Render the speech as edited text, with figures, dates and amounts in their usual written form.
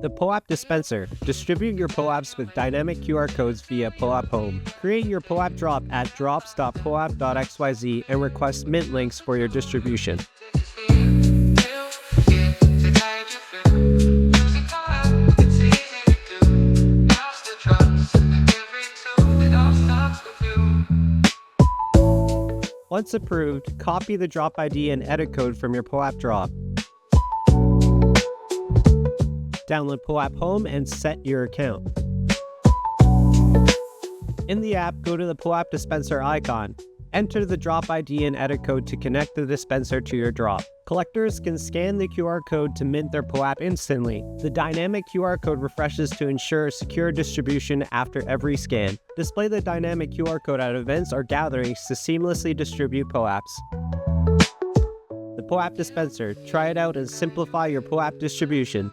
The POAP Dispenser. Distribute your POAPs with dynamic QR codes via POAP Home. Create your POAP drop at drops.poap.xyz and request mint links for your distribution. Once approved, copy the drop ID and edit code from your POAP drop. Download POAP Home and set your account. In the app, go to the POAP Dispenser icon. Enter the drop ID and edit code to connect the dispenser to your drop. Collectors can scan the QR code to mint their POAP instantly. The dynamic QR code refreshes to ensure secure distribution after every scan. Display the dynamic QR code at events or gatherings to seamlessly distribute POAPs. The POAP Dispenser. Try it out and simplify your POAP distribution.